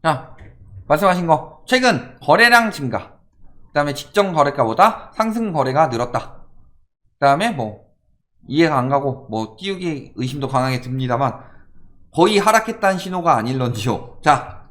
자, 말씀하신 거 최근 거래량 증가, 그 다음에 직전 거래가보다 상승 거래가 늘었다, 그 다음에 뭐 이해가 안 가고 뭐 띄우기 의심도 강하게 듭니다만 거의 하락했다는 신호가 아닐런지요. 자,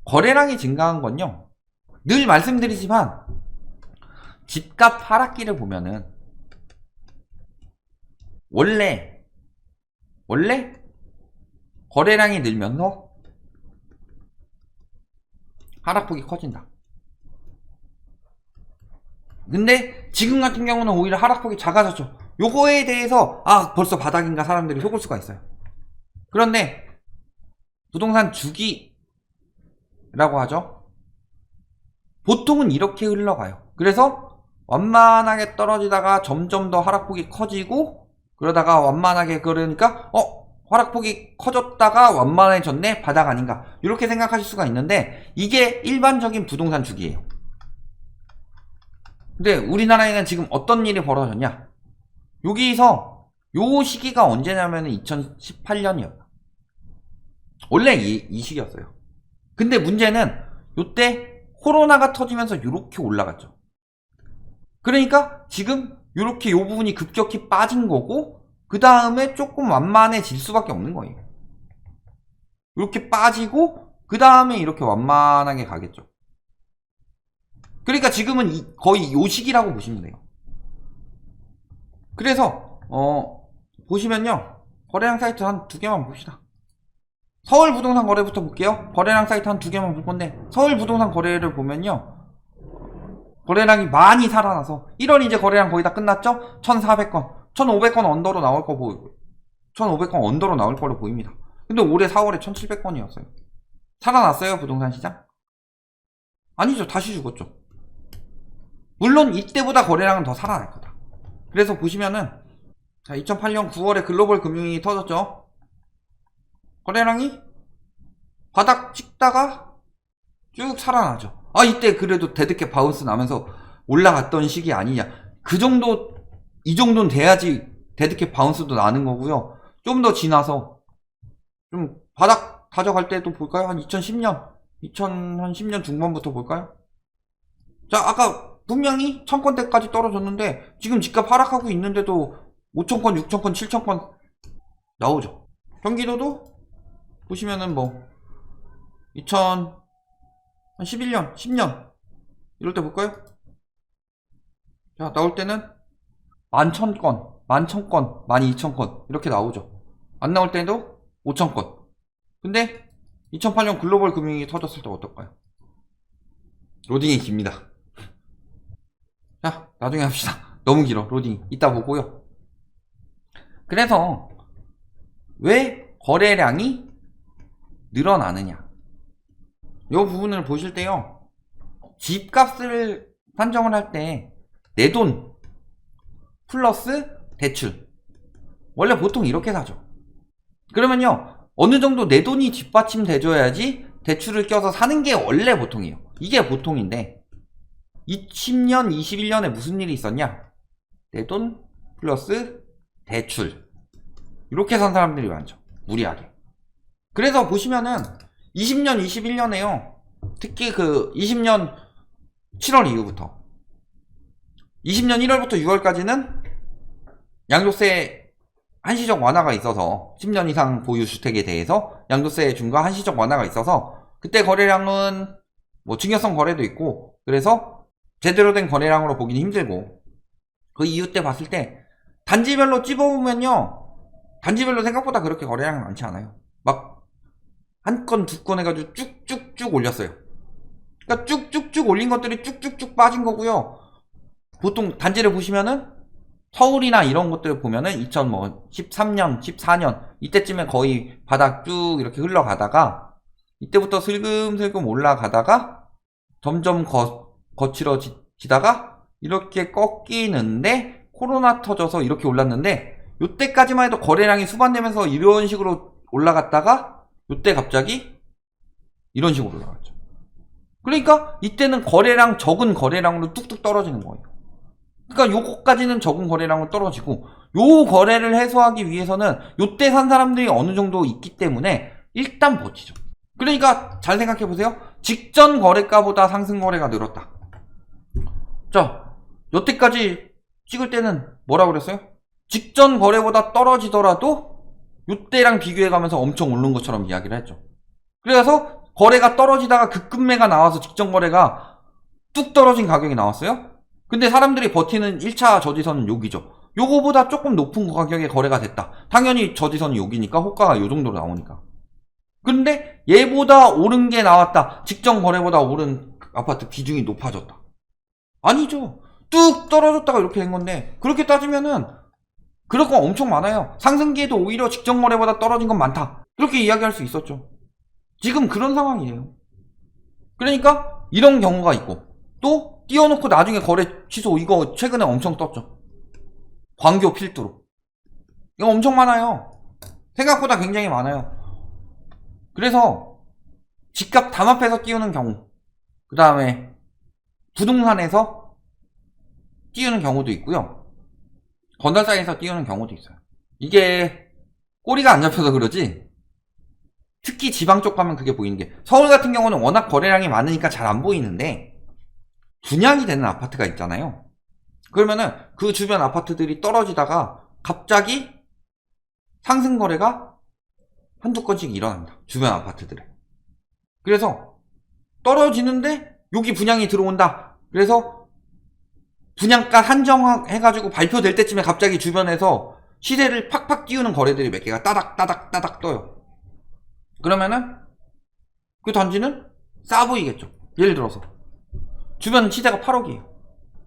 거래량이 증가한 건요, 늘 말씀드리지만 집값 하락기를 보면은 원래 거래량이 늘면서 하락폭이 커진다. 근데 지금 같은 경우는 오히려 하락폭이 작아졌죠. 요거에 대해서 벌써 바닥인가 사람들이 속을 수가 있어요. 그런데 부동산 주기라고 하죠. 보통은 이렇게 흘러가요. 그래서 완만하게 떨어지다가 점점 더 하락폭이 커지고, 그러다가 완만하게, 그러니까 하락폭이 커졌다가 완만해졌네, 바닥 아닌가, 이렇게 생각하실 수가 있는데 이게 일반적인 부동산 주기예요. 근데 우리나라에는 지금 어떤 일이 벌어졌냐, 여기서 요 시기가 언제냐면 2018년이었다. 원래 이 시기였어요. 근데 문제는 요때 코로나가 터지면서 요렇게 올라갔죠. 그러니까 지금 요렇게 요 부분이 급격히 빠진 거고, 그 다음에 조금 완만해질 수밖에 없는 거예요. 이렇게 빠지고 그 다음에 이렇게 완만하게 가겠죠. 그러니까 지금은 거의 요 시기라고 보시면 돼요. 그래서 보시면요, 거래량 사이트 한 두 개만 봅시다. 서울 부동산 거래부터 볼게요. 거래량 사이트 한 두 개만 볼 건데, 서울 부동산 거래를 보면요, 거래량이 많이 살아나서 1월 이제 거래량 거의 다 끝났죠. 1400건 1500건 언더로 나올 거 보이고, 1500건 언더로 나올 거로 보입니다. 근데 올해 4월에 1700건이었어요. 살아났어요, 부동산 시장? 아니죠, 다시 죽었죠. 물론 이때보다 거래량은 더 살아날 거다. 그래서 보시면은, 자, 2008년 9월에 글로벌 금융위기 터졌죠. 거래량이 바닥 찍다가 쭉 살아나죠. 이때 그래도 대득게 바운스 나면서 올라갔던 시기 아니냐. 이 정도는 돼야지 대득게 바운스도 나는 거고요. 좀 더 지나서 좀 바닥 다져갈 때도 볼까요? 한 2010년 중반부터 볼까요? 자, 아까 분명히 1000건대까지 떨어졌는데 지금 집값 하락하고 있는데도 5000건, 6000건, 7000건 나오죠. 경기도도 보시면은 뭐 2011년, 10년 이럴 때 볼까요? 자, 나올 때는 11,000건, 11,000건, 12,000건 이렇게 나오죠. 안 나올 때도 5,000건. 근데 2008년 글로벌 금융위기 터졌을 때 어떨까요? 로딩이 깁니다. 자, 나중에 합시다. 너무 길어, 로딩이. 이따 보고요. 그래서 왜 거래량이 늘어나느냐, 이 부분을 보실 때요, 집값을 산정을 할 때 내 돈 플러스 대출, 원래 보통 이렇게 사죠. 그러면요, 어느 정도 내 돈이 뒷받침돼줘야지 대출을 껴서 사는 게 원래 보통이에요. 이게 보통인데 20년, 21년에 무슨 일이 있었냐? 내 돈 플러스 대출, 이렇게 산 사람들이 많죠, 무리하게. 그래서 보시면은 20년, 21년에요, 특히 그 20년 7월 이후부터 20년 1월부터 6월까지는 양도세 한시적 완화가 있어서, 10년 이상 보유 주택에 대해서 양도세 중과 한시적 완화가 있어서 그때 거래량은 뭐 증여성 거래도 있고, 그래서 제대로 된 거래량으로 보기는 힘들고, 그 이후 때 봤을 때 단지별로 찝어보면요, 단지별로 생각보다 그렇게 거래량이 많지 않아요. 막 한 건, 두 건 해가지고 쭉쭉쭉 올렸어요. 그러니까 쭉쭉쭉 올린 것들이 쭉쭉쭉 빠진 거고요. 보통 단지를 보시면은 서울이나 이런 것들을 보면은 2013년, 14년 이때쯤에 거의 바닥 쭉 이렇게 흘러가다가 이때부터 슬금슬금 올라가다가 점점 거칠어지다가 이렇게 꺾이는데, 코로나 터져서 이렇게 올랐는데, 이때까지만 해도 거래량이 수반되면서 이런 식으로 올라갔다가 이때 갑자기 이런 식으로 올라갔죠. 그러니까 이때는 거래량, 적은 거래량으로 뚝뚝 떨어지는 거예요. 그러니까 요거까지는 적은 거래량으로 떨어지고, 요 거래를 해소하기 위해서는 요때 산 사람들이 어느 정도 있기 때문에 일단 버티죠. 그러니까 잘 생각해 보세요. 직전 거래가보다 상승 거래가 늘었다. 자, 여태까지 찍을 때는 뭐라고 그랬어요? 직전 거래보다 떨어지더라도 요때랑 비교해 가면서 엄청 오른 것처럼 이야기를 했죠. 그래서 거래가 떨어지다가 급매가 나와서 직전 거래가 뚝 떨어진 가격이 나왔어요. 근데 사람들이 버티는 1차 저지선은 여기죠. 요거보다 조금 높은 가격에 거래가 됐다. 당연히 저지선이 여기니까 호가가 요 정도로 나오니까. 근데 얘보다 오른 게 나왔다. 직전 거래보다 오른 아파트 비중이 높아졌다. 아니죠. 뚝 떨어졌다가 이렇게 된 건데, 그렇게 따지면은 그럴 거 엄청 많아요. 상승기에도 오히려 직전 거래보다 떨어진 건 많다. 그렇게 이야기할 수 있었죠. 지금 그런 상황이에요. 그러니까 이런 경우가 있고, 또 띄워놓고 나중에 거래 취소, 이거 최근에 엄청 떴죠. 광교 필두로. 이거 엄청 많아요. 생각보다 굉장히 많아요. 그래서 집값 담합해서 띄우는 경우, 그 다음에 부동산에서 띄우는 경우도 있고요. 건설사에서 띄우는 경우도 있어요. 이게 꼬리가 안 잡혀서 그러지, 특히 지방 쪽 가면 그게 보이는 게, 서울 같은 경우는 워낙 거래량이 많으니까 잘 안 보이는데 분양이 되는 아파트가 있잖아요. 그러면은 그 주변 아파트들이 떨어지다가 갑자기 상승 거래가 한두 건씩 일어납니다. 주변 아파트들에. 그래서 떨어지는데 여기 분양이 들어온다. 그래서 분양가 한정해가지고 발표될 때쯤에 갑자기 주변에서 시세를 팍팍 띄우는 거래들이 몇 개가 따닥 떠요. 그러면은 그 단지는 싸 보이겠죠. 예를 들어서 주변 시세가 8억이에요.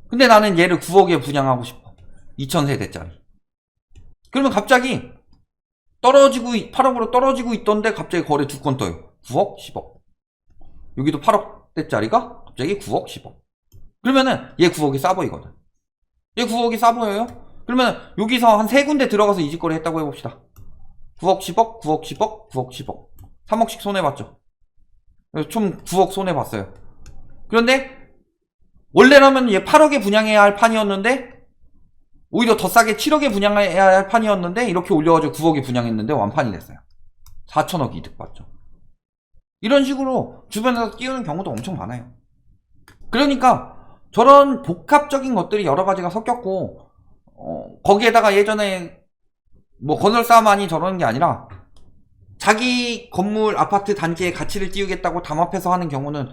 근데 나는 얘를 9억에 분양하고 싶어. 2000세대짜리. 그러면 갑자기 8억으로 떨어지고 있던데 갑자기 거래 2건 떠요. 9억, 10억. 여기도 8억대짜리가 갑자기 9억, 10억. 그러면은 얘 9억이 싸 보이거든. 얘 9억이 싸 보여요? 그러면 여기서 한 3군데 들어가서 이 집 거래 했다고 해봅시다. 9억, 10억, 9억, 10억, 9억, 10억. 3억씩 손해봤죠. 총 9억 손해봤어요. 그런데 원래라면 얘 8억에 분양해야 할 판이었는데 오히려 더 싸게 7억에 분양해야 할 판이었는데 이렇게 올려가지고 9억에 분양했는데 완판이 됐어요. 4천억 이득 봤죠. 이런 식으로 주변에서 띄우는 경우도 엄청 많아요. 그러니까 저런 복합적인 것들이 여러 가지가 섞였고, 거기에다가 예전에 뭐 건설사만이 저러는 게 아니라 자기 건물 아파트 단지의 가치를 띄우겠다고 담합해서 하는 경우는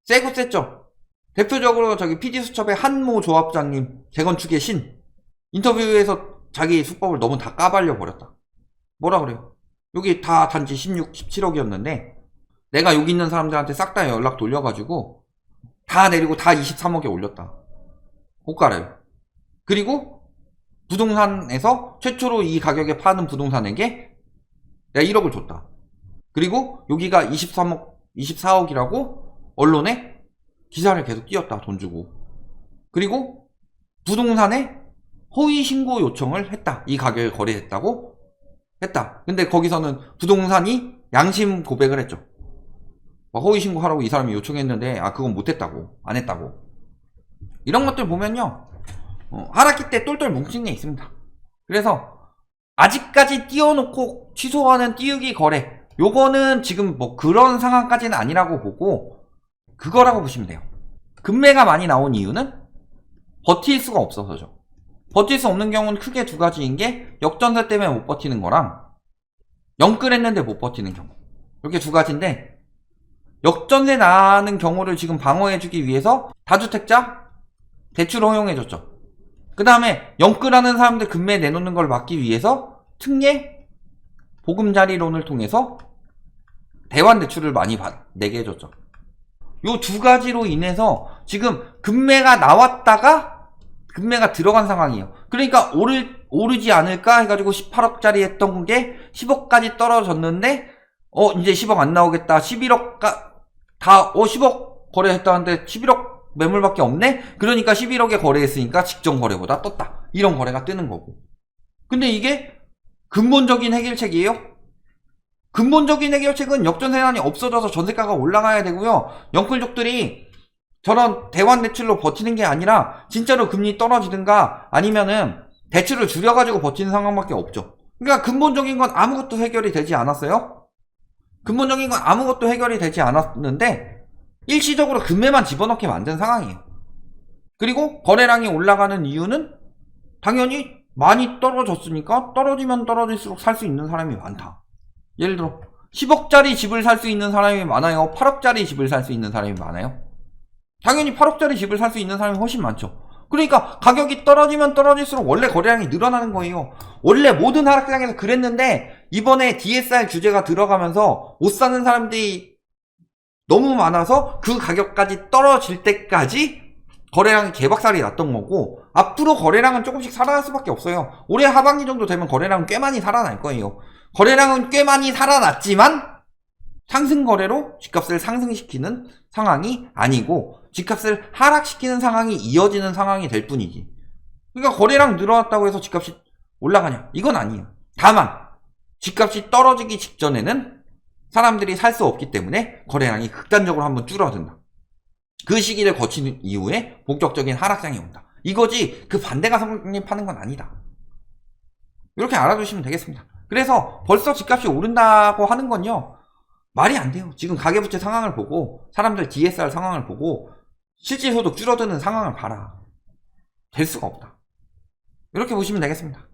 세고 셌죠. 대표적으로 저기 PD수첩의 한모 조합장님, 재건축의 신, 인터뷰에서 자기 수법을 너무 다 까발려 버렸다. 뭐라 그래요? 여기 다 단지 16, 17억이었는데 내가 여기 있는 사람들한테 싹 다 연락 돌려가지고 다 내리고 다 23억에 올렸다. 호가를. 그리고 부동산에서 최초로 이 가격에 파는 부동산에게 내가 1억을 줬다. 그리고 여기가 23억, 24억이라고 언론에 기사를 계속 띄웠다. 돈 주고. 그리고 부동산에 허위 신고 요청을 했다. 이 가격에 거래했다고 했다. 근데 거기서는 부동산이 양심 고백을 했죠. 허위 신고하라고 이 사람이 요청했는데 그건 못했다고, 안 했다고. 이런 것들 보면요, 하락기 때 똘똘 뭉친 게 있습니다. 그래서 아직까지 띄워놓고 취소하는 띄우기 거래, 요거는 지금 뭐 그런 상황까지는 아니라고 보고 그거라고 보시면 돼요. 급매가 많이 나온 이유는 버틸 수가 없어서죠. 버틸 수 없는 경우는 크게 두 가지인 게 역전세 때문에 못 버티는 거랑 영끌했는데 못 버티는 경우, 이렇게 두 가지인데, 역전세 나는 경우를 지금 방어해주기 위해서 다주택자 대출 허용해줬죠. 그 다음에 영끌하는 사람들 급매 내놓는 걸 막기 위해서 특례 보금자리론을 통해서 대환 대출을 많이 내게 해줬죠. 요 두 가지로 인해서 지금 급매가 나왔다가 급매가 들어간 상황이에요. 그러니까 오르지 않을까 해가지고 18억짜리 했던 게 10억까지 떨어졌는데 이제 10억 안 나오겠다. 11억 10억 거래했다는데 11억 매물밖에 없네? 그러니까 11억에 거래했으니까 직전 거래보다 떴다. 이런 거래가 뜨는 거고. 근데 이게 근본적인 해결책이에요? 근본적인 해결책은 역전세난이 없어져서 전세가가 올라가야 되고요. 영끌족들이 저런 대환 대출로 버티는 게 아니라 진짜로 금리 떨어지든가 아니면은 대출을 줄여가지고 버티는 상황밖에 없죠. 그러니까 근본적인 건 아무것도 해결이 되지 않았어요. 근본적인 건 아무것도 해결이 되지 않았는데 일시적으로 금매만 집어넣게 만든 상황이에요. 그리고 거래량이 올라가는 이유는 당연히 많이 떨어졌으니까 떨어지면 떨어질수록 살 수 있는 사람이 많다. 예를 들어 10억짜리 집을 살 수 있는 사람이 많아요? 8억짜리 집을 살 수 있는 사람이 많아요? 당연히 8억짜리 집을 살 수 있는 사람이 훨씬 많죠. 그러니까 가격이 떨어지면 떨어질수록 원래 거래량이 늘어나는 거예요. 원래 모든 하락장에서 그랬는데 이번에 DSR 규제가 들어가면서 못 사는 사람들이 너무 많아서 그 가격까지 떨어질 때까지 거래량이 개박살이 났던 거고, 앞으로 거래량은 조금씩 살아날 수밖에 없어요. 올해 하반기 정도 되면 거래량은 꽤 많이 살아날 거예요. 거래량은 꽤 많이 살아났지만 상승 거래로 집값을 상승시키는 상황이 아니고 집값을 하락시키는 상황이 이어지는 상황이 될 뿐이지. 그러니까 거래량 늘어났다고 해서 집값이 올라가냐? 이건 아니에요. 다만 집값이 떨어지기 직전에는 사람들이 살 수 없기 때문에 거래량이 극단적으로 한번 줄어든다. 그 시기를 거친 이후에 본격적인 하락장이 온다. 이거지 그 반대가 성립하는 건 아니다. 이렇게 알아두시면 되겠습니다. 그래서 벌써 집값이 오른다고 하는 건요, 말이 안 돼요. 지금 가계부채 상황을 보고 사람들 DSR 상황을 보고 실질소득 줄어드는 상황을 봐라. 될 수가 없다. 이렇게 보시면 되겠습니다.